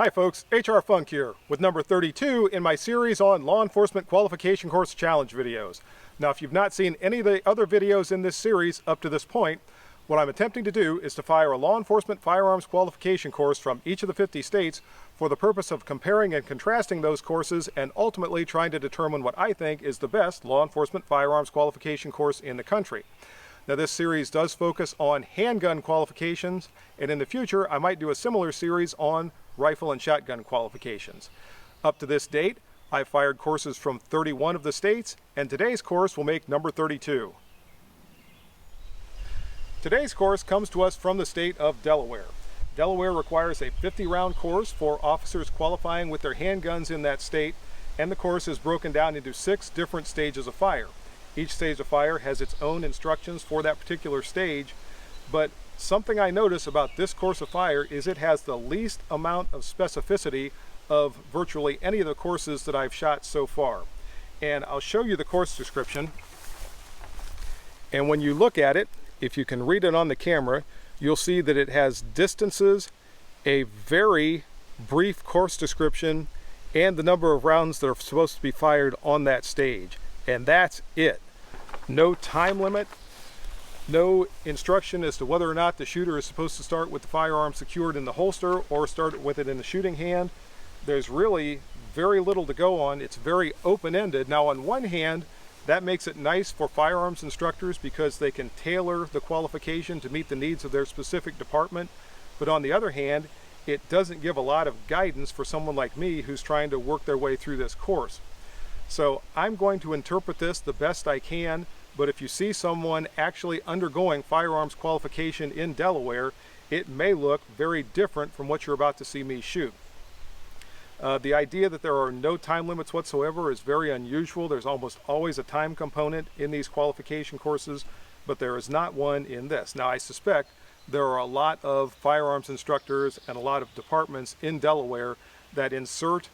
Hi folks, HR Funk here with number 32 in my series on law enforcement qualification course challenge videos. Now if you've not seen any of the other videos in this series up to this point, what I'm attempting to do is to fire a law enforcement firearms qualification course from each of the 50 states for the purpose of comparing and contrasting those courses and ultimately trying to determine what I think is the best law enforcement firearms qualification course in the country. Now this series does focus on handgun qualifications, and in the future I might do a similar series on rifle and shotgun qualifications. Up to this date, I've fired courses from 31 of the states, and today's course will make number 32. Today's course comes to us from the state of Delaware. Delaware requires a 50-round course for officers qualifying with their handguns in that state, and the course is broken down into 6 different stages of fire. Each stage of fire has its own instructions for that particular stage, but something I notice about this course of fire is it has the least amount of specificity of virtually any of the courses that I've shot so far. And I'll show you the course description. And when you look at it, if you can read it on the camera, you'll see that it has distances, a very brief course description, and the number of rounds that are supposed to be fired on that stage. And that's it. No time limit. No instruction as to whether or not the shooter is supposed to start with the firearm secured in the holster or start with it in the shooting hand. There's really very little to go on. It's very open-ended. Now on one hand, that makes it nice for firearms instructors because they can tailor the qualification to meet the needs of their specific department. But on the other hand, it doesn't give a lot of guidance for someone like me who's trying to work their way through this course. So I'm going to interpret this the best I can. But if you see someone actually undergoing firearms qualification in Delaware, it may look very different from what you're about to see me shoot. The idea that there are no time limits whatsoever is very unusual. There's almost always a time component in these qualification courses, but there is not one in this. Now I suspect there are a lot of firearms instructors and a lot of departments in Delaware that insert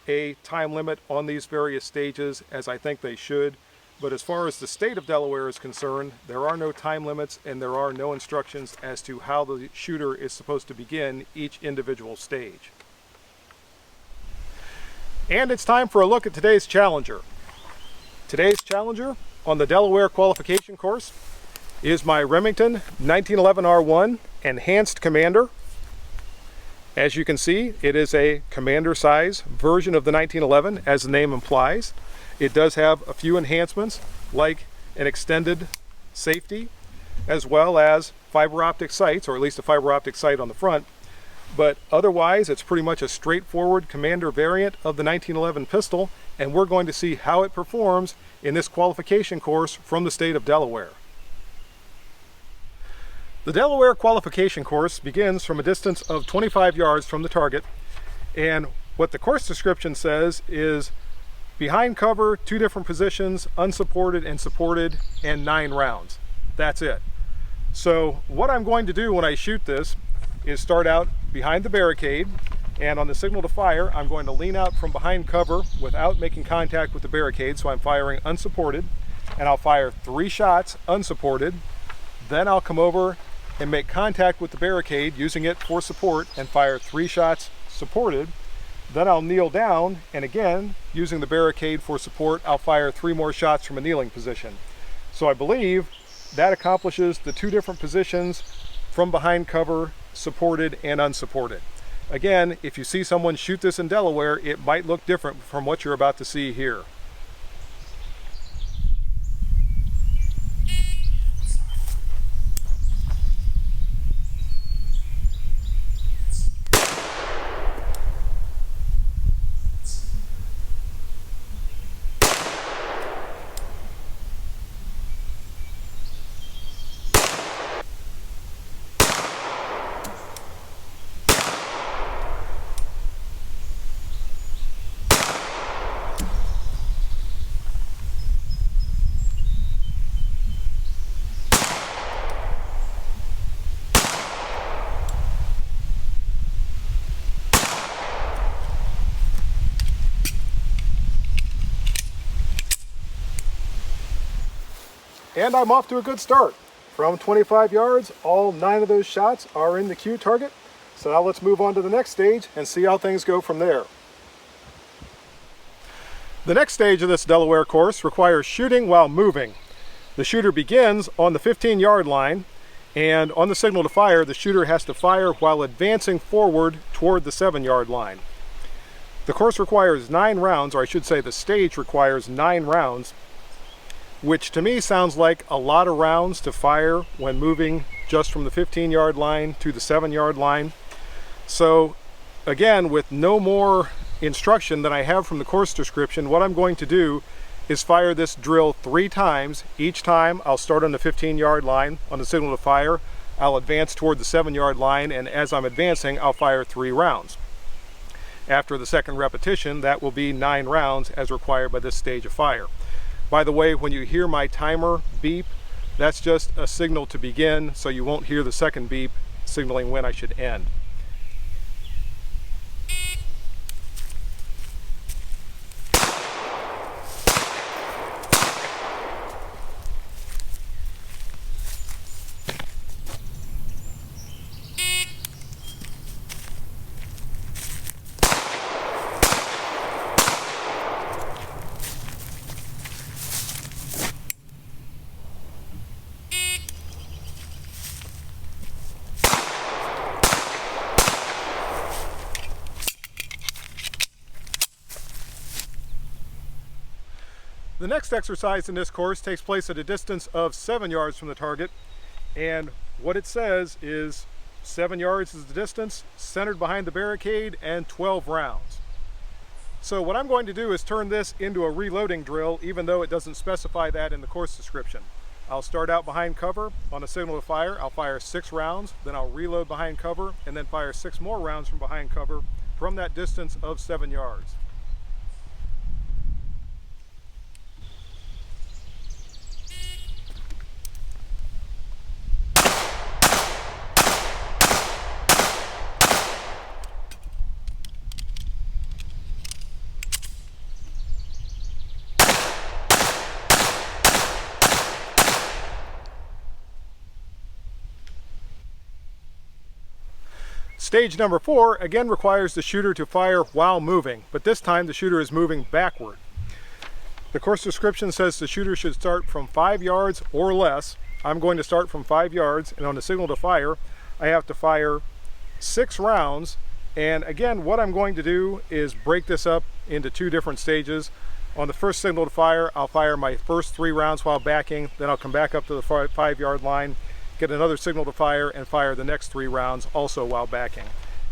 a time limit on these various stages, as I think they should. But as far as the state of Delaware is concerned, there are no time limits and there are no instructions as to how the shooter is supposed to begin each individual stage. And it's time for a look at today's challenger. Today's challenger on the Delaware qualification course is my Remington 1911 R1 Enhanced Commander. As you can see, it is a commander size version of the 1911, as the name implies. It does have a few enhancements like an extended safety as well as fiber optic sights, or at least a fiber optic sight on the front. But otherwise, it's pretty much a straightforward commander variant of the 1911 pistol, and we're going to see how it performs in this qualification course from the state of Delaware. The Delaware qualification course begins from a distance of 25 yards from the target, and what the course description says is behind cover, 2 different positions, unsupported and supported, and 9 rounds. That's it. So what I'm going to do when I shoot this is start out behind the barricade, and on the signal to fire, I'm going to lean out from behind cover without making contact with the barricade, so I'm firing unsupported, and I'll fire 3 shots unsupported. Then I'll come over and make contact with the barricade using it for support and fire 3 shots supported. Then I'll kneel down, and again, using the barricade for support, I'll fire 3 more shots from a kneeling position. So I believe that accomplishes the 2 different positions from behind cover, supported and unsupported. Again, if you see someone shoot this in Delaware, it might look different from what you're about to see here. And I'm off to a good start. From 25 yards, all 9 of those shots are in the cue target. So now let's move on to the next stage and see how things go from there. The next stage of this Delaware course requires shooting while moving. The shooter begins on the 15-yard line, and on the signal to fire, the shooter has to fire while advancing forward toward the 7-yard line. The course requires 9 rounds, or I should say the stage requires 9 rounds, which to me sounds like a lot of rounds to fire when moving just from the 15-yard line to the 7-yard line. So again, with no more instruction than I have from the course description, what I'm going to do is fire this drill 3 times. Each time I'll start on the 15-yard line on the signal to fire, I'll advance toward the 7-yard line, and as I'm advancing I'll fire 3 rounds. After the second repetition, that will be 9 rounds as required by this stage of fire. By the way, when you hear my timer beep, that's just a signal to begin, so you won't hear the second beep signaling when I should end. The next exercise in this course takes place at a distance of 7 yards from the target, and what it says is 7 yards is the distance, centered behind the barricade, and 12 rounds. So what I'm going to do is turn this into a reloading drill, even though it doesn't specify that in the course description. I'll start out behind cover. On a signal to fire, I'll fire 6 rounds, then I'll reload behind cover, and then fire 6 more rounds from behind cover from that distance of 7 yards. Stage number 4 again requires the shooter to fire while moving, but this time the shooter is moving backward. The course description says the shooter should start from 5 yards or less. I'm going to start from 5 yards, and on the signal to fire, I have to fire 6 rounds. And again, what I'm going to do is break this up into 2 different stages. On the first signal to fire, I'll fire my first 3 rounds while backing, then I'll come back up to the 5-yard line, get another signal to fire, and fire the next 3 rounds also while backing.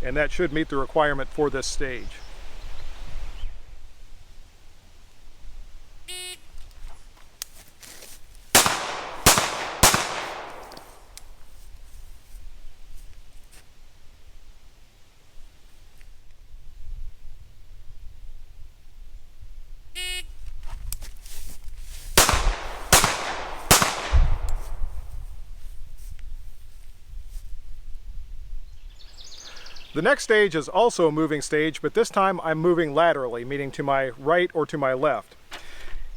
And that should meet the requirement for this stage. The next stage is also a moving stage, but this time I'm moving laterally, meaning to my right or to my left.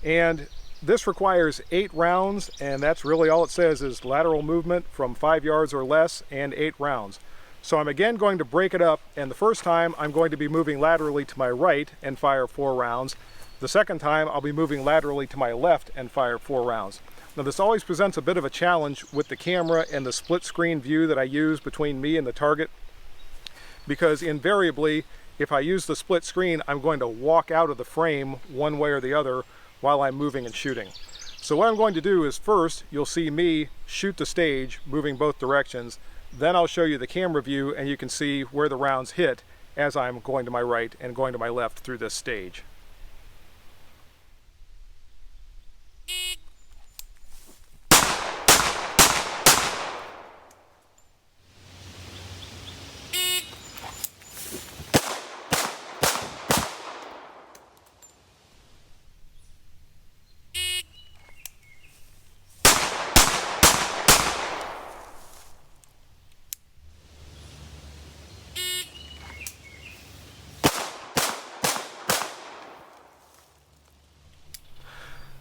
And this requires 8 rounds, and that's really all it says is lateral movement from 5 yards or less and 8 rounds. So I'm again going to break it up, and the first time I'm going to be moving laterally to my right and fire 4 rounds. The second time I'll be moving laterally to my left and fire 4 rounds. Now this always presents a bit of a challenge with the camera and the split screen view that I use between me and the target, because invariably if I use the split screen, I'm going to walk out of the frame one way or the other while I'm moving and shooting. So what I'm going to do is first you'll see me shoot the stage moving both directions, then I'll show you the camera view and you can see where the rounds hit as I'm going to my right and going to my left through this stage.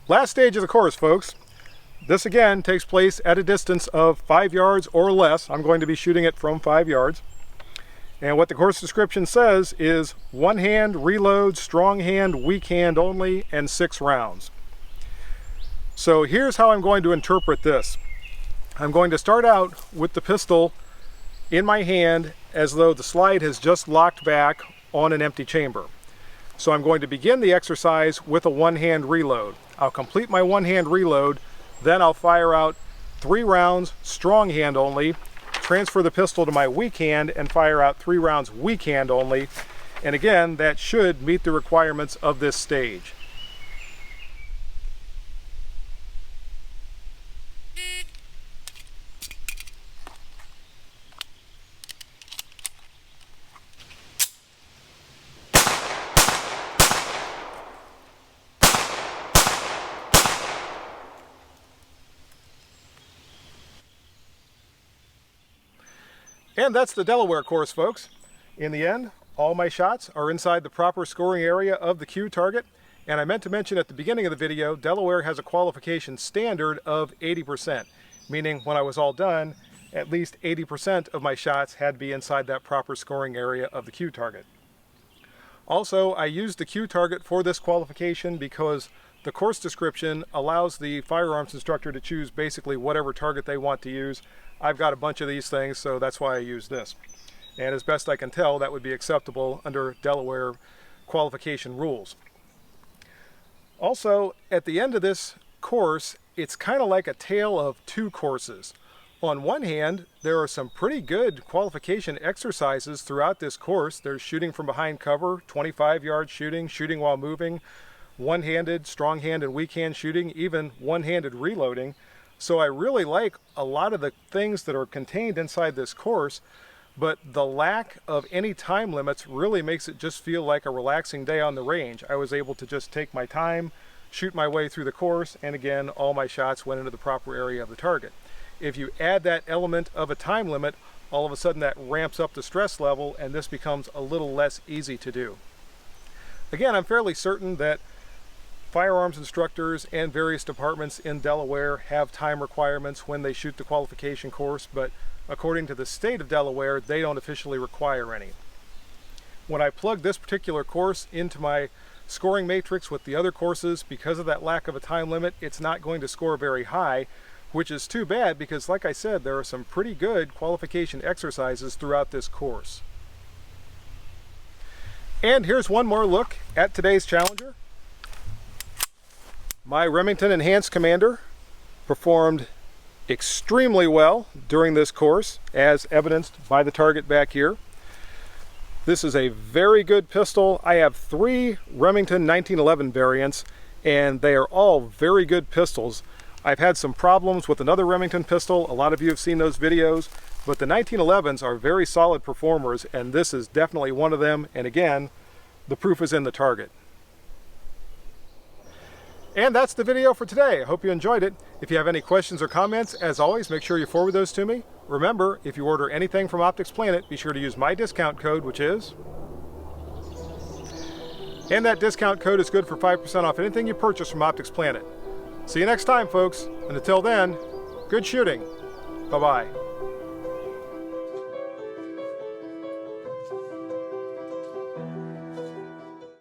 Last stage of the course, folks. This again takes place at a distance of 5 yards or less. I'm going to be shooting it from 5 yards. And what the course description says is one hand reload, strong hand, weak hand only, and 6 rounds. So here's how I'm going to interpret this. I'm going to start out with the pistol in my hand as though the slide has just locked back on an empty chamber. So I'm going to begin the exercise with a one-hand reload. I'll complete my one-hand reload, then I'll fire out 3 rounds, strong hand only, transfer the pistol to my weak hand and fire out 3 rounds weak hand only. And again, that should meet the requirements of this stage. And that's the Delaware course, folks. In the end, all my shots are inside the proper scoring area of the cue target. And I meant to mention at the beginning of the video, Delaware has a qualification standard of 80%, meaning when I was all done, at least 80% of my shots had to be inside that proper scoring area of the cue target. Also, I used the cue target for this qualification because the course description allows the firearms instructor to choose basically whatever target they want to use. I've got a bunch of these things, so that's why I use this. And as best I can tell, that would be acceptable under Delaware qualification rules. Also, at the end of this course, it's kind of like a tale of 2 courses. On one hand, there are some pretty good qualification exercises throughout this course. There's shooting from behind cover, 25-yard shooting, shooting while moving, one-handed, strong hand and weak hand shooting, even one-handed reloading. So I really like a lot of the things that are contained inside this course, but the lack of any time limits really makes it just feel like a relaxing day on the range. I was able to just take my time, shoot my way through the course, and again, all my shots went into the proper area of the target. If you add that element of a time limit, all of a sudden that ramps up the stress level and this becomes a little less easy to do. Again, I'm fairly certain that firearms instructors and various departments in Delaware have time requirements when they shoot the qualification course, but according to the state of Delaware, they don't officially require any. When I plug this particular course into my scoring matrix with the other courses, because of that lack of a time limit, it's not going to score very high, which is too bad because, like I said, there are some pretty good qualification exercises throughout this course. And here's one more look at today's challenger. My Remington Enhanced Commander performed extremely well during this course, as evidenced by the target back here. This is a very good pistol. I have 3 Remington 1911 variants, and they are all very good pistols. I've had some problems with another Remington pistol. A lot of you have seen those videos, but the 1911s are very solid performers, and this is definitely one of them. And again, the proof is in the target. And that's the video for today. I hope you enjoyed it. If you have any questions or comments, as always, make sure you forward those to me. Remember, if you order anything from Optics Planet, be sure to use my discount code, which is... And that discount code is good for 5% off anything you purchase from Optics Planet. See you next time, folks. And until then, good shooting. Bye-bye.